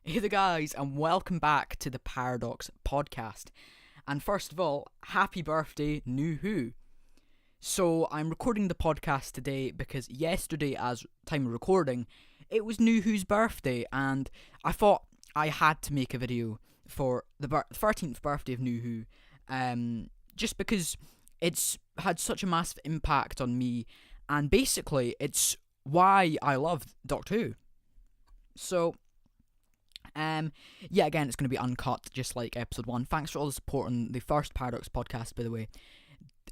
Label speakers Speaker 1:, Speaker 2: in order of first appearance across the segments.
Speaker 1: Hey there, guys, and welcome back to the Paradox Podcast. And first of all, happy birthday, New Who. So, I'm recording the podcast today because yesterday, as time of recording, it was New Who's birthday, and I thought I had to make a video for the 13th birthday of New Who, just because it's had such a massive impact on me, and basically, it's why I love Doctor Who. So, again, it's going to be uncut, just like episode 1. Thanks for all the support on the first Paradox podcast, by the way.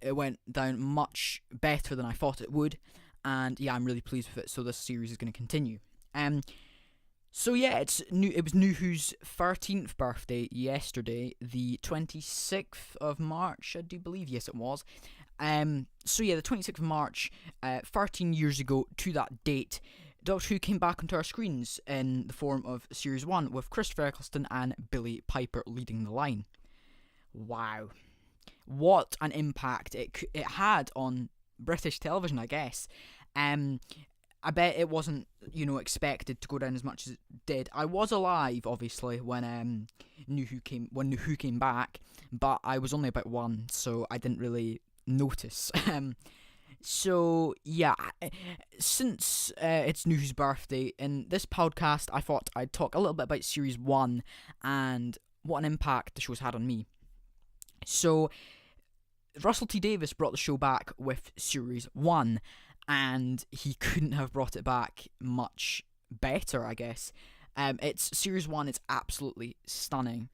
Speaker 1: It went down much better than I thought it would, and yeah, I'm really pleased with it, so this series is going to continue. It was New Who's 13th birthday yesterday, the 26th of March, I do believe, yes it was. The 26th of March, 13 years ago to that date, Doctor Who came back onto our screens in the form of Series 1 with Christopher Eccleston and Billie Piper leading the line. Wow. What an impact it had on British television, I guess. I bet it wasn't, expected to go down as much as it did. I was alive, obviously, when New Who came back, but I was only about 1, so I didn't really notice. So, yeah, since it's New Who's birthday, in this podcast, I thought I'd talk a little bit about Series 1 and what an impact the show's had on me. So, Russell T Davies brought the show back with Series 1, and he couldn't have brought it back much better, I guess. It's Series 1, it's absolutely stunning,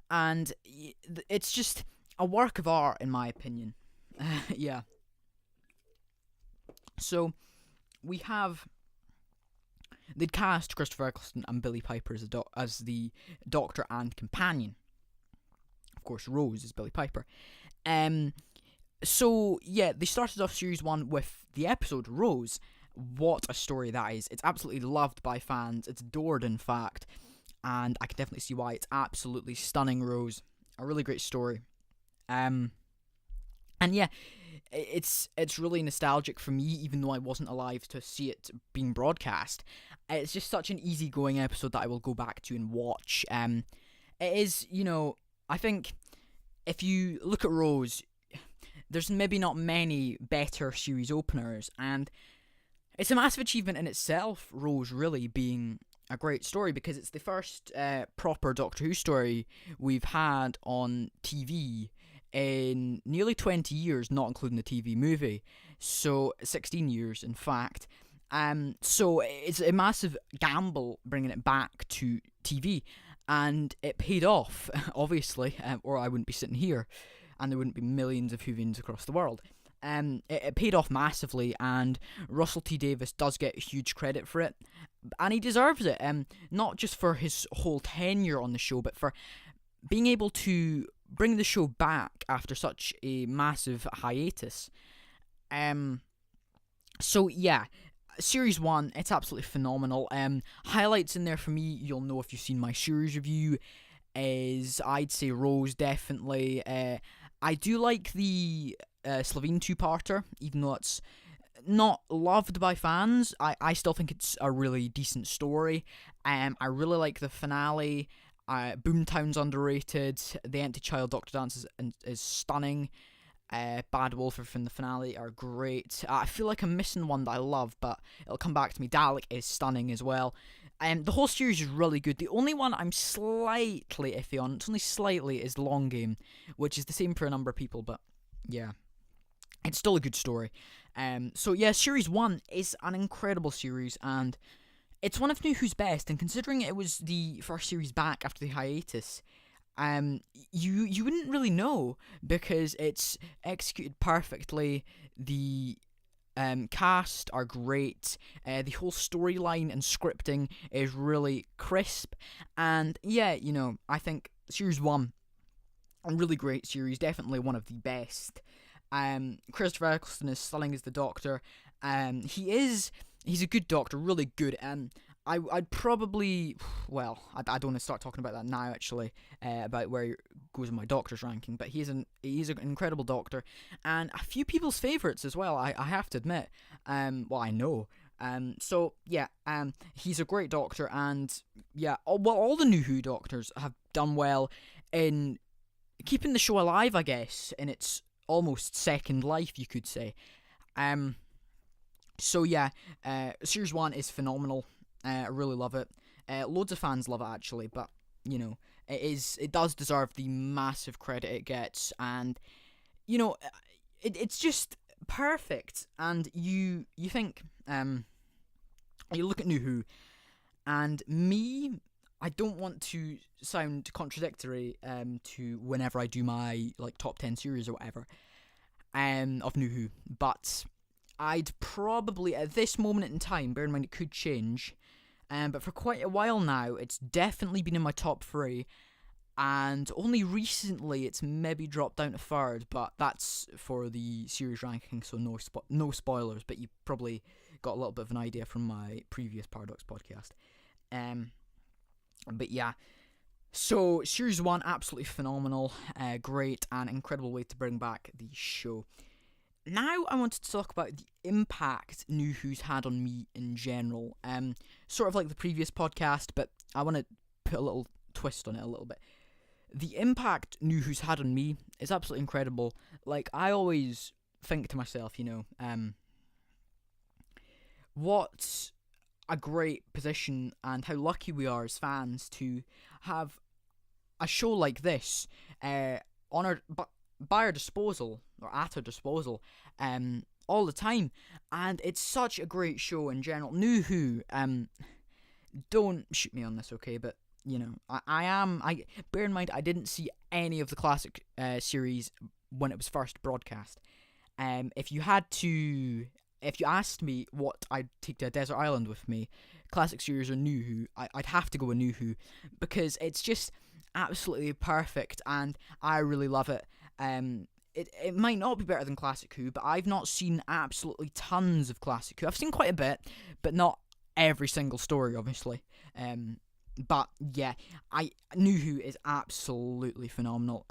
Speaker 1: and it's just a work of art, in my opinion. Yeah. So, they'd cast Christopher Eccleston and Billie Piper as the Doctor and companion. Of course, Rose is Billie Piper. They started off Series 1 with the episode Rose. What a story that is. It's absolutely loved by fans. It's adored, in fact. And I can definitely see why. It's absolutely stunning, Rose. A really great story. It's really nostalgic for me, even though I wasn't alive to see it being broadcast. It's just such an easygoing episode that I will go back to and watch. It is, I think if you look at Rose, there's maybe not many better series openers, and it's a massive achievement in itself, Rose really being a great story, because it's the first proper Doctor Who story we've had on TV in nearly 20 years, not including the TV movie. So 16 years, in fact. So it's a massive gamble bringing it back to TV, and it paid off, obviously, or I wouldn't be sitting here, and there wouldn't be millions of Whovians across the world. It paid off massively, and Russell T Davies does get huge credit for it, and he deserves it. Not just for his whole tenure on the show, but for being able to bring the show back after such a massive hiatus. Series 1, it's absolutely phenomenal. Highlights in there for me, you'll know if you've seen my series review, is I'd say Rose, definitely. I do like the Slitheen two-parter, even though it's not loved by fans. I still think it's a really decent story. I really like the finale. Boomtown's underrated. The Empty Child Doctor Dance is stunning. Bad Wolford in the finale are great. I feel like I'm missing one that I love, but it'll come back to me. Dalek is stunning as well. The whole series is really good. The only one I'm slightly iffy on, it's only slightly, is Long Game, which is the same for a number of people, but yeah, it's still a good story. Series 1 is an incredible series, and it's one of New Who's best, and considering it was the first series back after the hiatus, you wouldn't really know, because it's executed perfectly. The cast are great. The whole storyline and scripting is really crisp, and I think Series 1, a really great series, definitely one of the best. Christopher Eccleston is stunning as the Doctor. He's a good Doctor, really good. I'd probably, I don't want to start talking about that now, actually, about where he goes in my Doctor's ranking, but he's an incredible Doctor, and a few people's favourites as well, I have to admit. I know. So yeah, he's a great doctor, and yeah, all the new Who doctors have done well in keeping the show alive, I guess, in its almost second life, you could say. Um, so yeah, series 1 is phenomenal. I really love it. Loads of fans love it actually, but you know, it does deserve the massive credit it gets, and you know, it's just perfect. And you think, you look at New Who, and me, I don't want to sound contradictory to whenever I do my like top 10 series or whatever of New Who, but I'd probably at this moment in time, bear in mind it could change, but for quite a while now, it's definitely been in my top 3, and only recently it's maybe dropped down to 3rd, but that's for the series ranking, so no spoilers, but you probably got a little bit of an idea from my previous Paradox podcast. But yeah, so series 1, absolutely phenomenal, great, and incredible way to bring back the show. Now I wanted to talk about the impact New Who's had on me in general. Sort of like the previous podcast, but I want to put a little twist on it a little bit. The impact New Who's had on me is absolutely incredible. Like, I always think to myself, what a great position and how lucky we are as fans to have a show like this on by our disposal, or at our disposal, all the time. And it's such a great show in general. New Who, don't shoot me on this, okay, but I bear in mind I didn't see any of the classic series when it was first broadcast. If you asked me what I'd take to a desert island with me, classic series or New Who, I'd have to go with New Who, because it's just absolutely perfect and I really love it. It might not be better than Classic Who, but I've not seen absolutely tons of Classic Who. I've seen quite a bit, but not every single story, obviously. But yeah, New Who is absolutely phenomenal.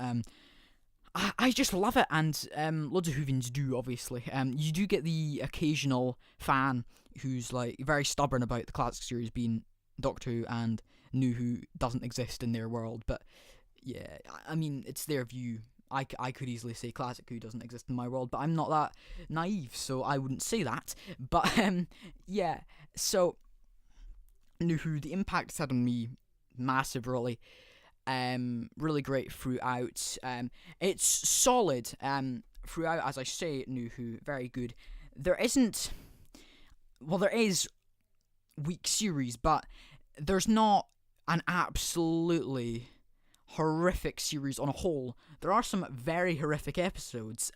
Speaker 1: I just love it, and loads of Whovians do, obviously. You do get the occasional fan who's like very stubborn about the classic series being Doctor Who and New Who doesn't exist in their world, but yeah, I mean, it's their view. I could easily say Classic Who doesn't exist in my world, but I'm not that naive, so I wouldn't say that. But yeah, so New Who, the impact it's had on me, massive, really. Really great throughout. It's solid throughout, as I say. New Who, very good. There is weak series, but there's not an absolutely horrific series on a whole. There are some very horrific episodes,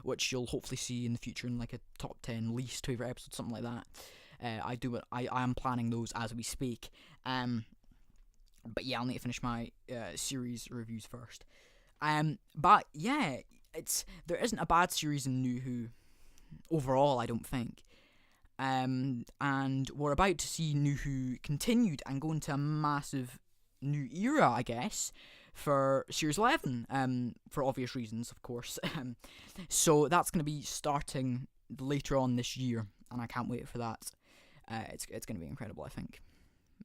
Speaker 1: which you'll hopefully see in the future in like a top 10 least favorite episodes, something like that. I am planning those as we speak. But yeah, I'll need to finish my series reviews first. But yeah, there isn't a bad series in New Who overall, I don't think. And we're about to see New Who continued and go into a massive new era, I guess, for Series 11, for obvious reasons, of course. So that's going to be starting later on this year, and I can't wait for that. It's going to be incredible, I think.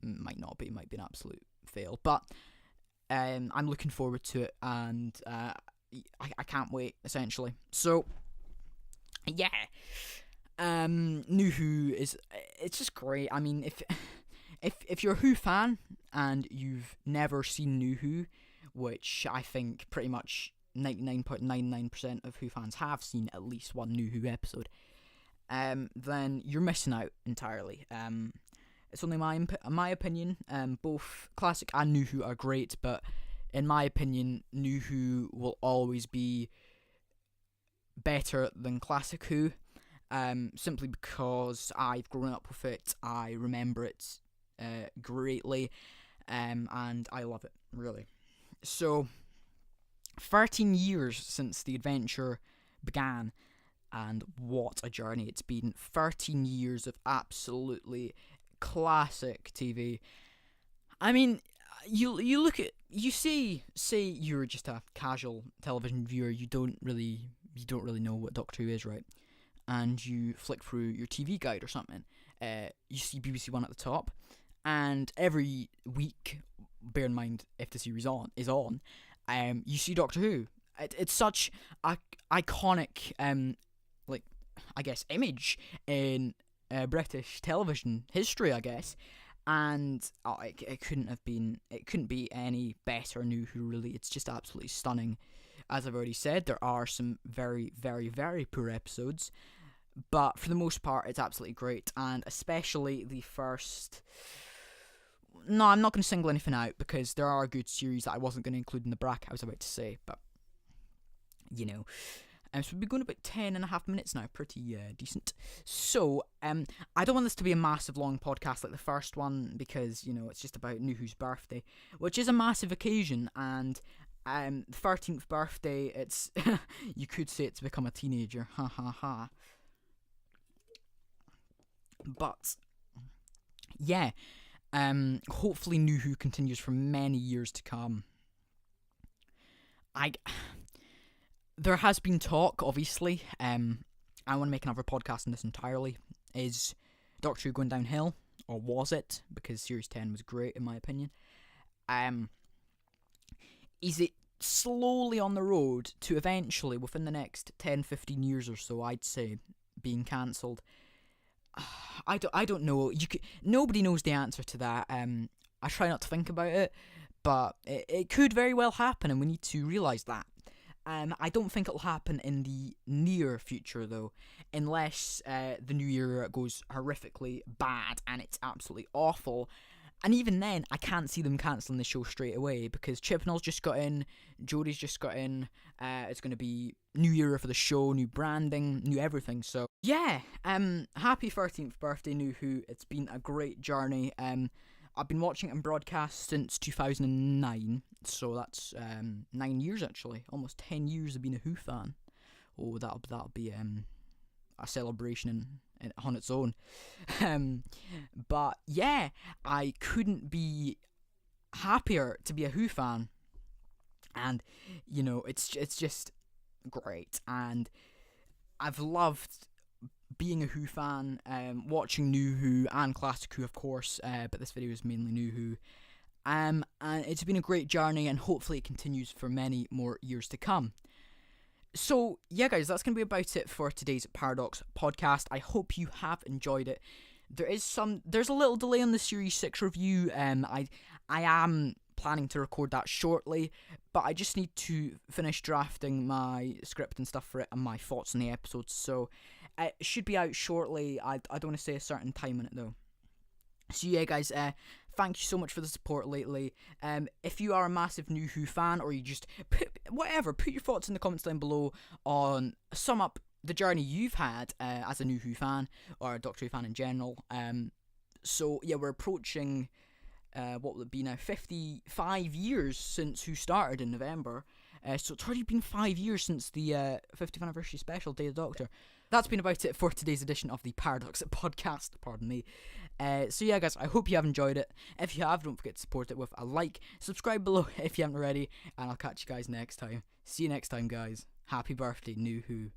Speaker 1: Might not be, might be an absolute fail, but I'm looking forward to it, and I can't wait, essentially. So, yeah. New Who it's just great. I mean, if you're a Who fan and you've never seen New Who, which I think pretty much 99.99% of Who fans have seen at least one New Who episode, then you're missing out entirely. It's only my opinion. Both Classic and New Who are great, but in my opinion, New Who will always be better than Classic Who. Simply because I've grown up with it, I remember it greatly, and I love it, really. So, 13 years since the adventure began, and what a journey it's been. 13 years of absolutely classic TV. I mean, you look at, say you're just a casual television viewer, you don't really know what Doctor Who is, right? And you flick through your TV guide or something, you see BBC One at the top, and every week, bear in mind if the series is on, you see Doctor Who. It's such a iconic, like, I guess, image in British television history, I guess. And it couldn't be any better. New Who, really. It's just absolutely stunning. As I've already said, there are some very, very, very poor episodes, but for the most part, it's absolutely great, and especially the first. No, I'm not going to single anything out because there are good series that I wasn't going to include in the bracket I was about to say, but you know. So we've been going about 10.5 minutes now, pretty decent. So, I don't want this to be a massive long podcast like the first one because, it's just about New Who's birthday, which is a massive occasion, and the 13th birthday, it's, you could say it's become a teenager, ha ha ha. But, yeah, hopefully New Who continues for many years to come. There has been talk, obviously, I want to make another podcast on this entirely, is Doctor Who going downhill, or was it, because Series 10 was great in my opinion. Is it slowly on the road to eventually, within the next 10-15 years or so, I'd say, being cancelled? I don't know. Nobody knows the answer to that. I try not to think about it, but it could very well happen, and we need to realise that. I don't think it'll happen in the near future, though, unless the new year goes horrifically bad and it's absolutely awful. And even then, I can't see them cancelling the show straight away because Chibnall's just got in, Jodie's just got in. It's going to be new era for the show, new branding, new everything. So yeah, happy 13th birthday, New Who. It's been a great journey. I've been watching it in broadcast since 2009, so that's 9 years actually, almost 10 years of being a Who fan. Oh, that'll be a celebration on its own. But yeah, I couldn't be happier to be a Who fan, and it's just great, and I've loved being a Who fan, watching New Who and Classic Who, of course, but this video is mainly New Who. And it's been a great journey, and hopefully it continues for many more years to come. So, yeah, guys, that's going to be about it for today's Paradox podcast. I hope you have enjoyed it. There's a little delay on the Series 6 review. I am planning to record that shortly, but I just need to finish drafting my script and stuff for it and my thoughts on the episodes, so it should be out shortly. I don't want to say a certain time on it, though. So yeah, guys, thank you so much for the support lately. If you are a massive New Who fan, or you just put your thoughts in the comments down below on, sum up the journey you've had as a New Who fan, or a Doctor Who fan in general. So yeah, we're approaching, what will it be now, 55 years since Who started in November. So it's already been 5 years since the 50th anniversary special, Day of the Doctor. That's been about it for today's edition of the Paradox podcast, pardon me. So yeah, guys, I hope you have enjoyed it. If you have, don't forget to support it with a like, subscribe below if you haven't already, and I'll catch you guys next time. See you next time, guys. Happy birthday, New Who.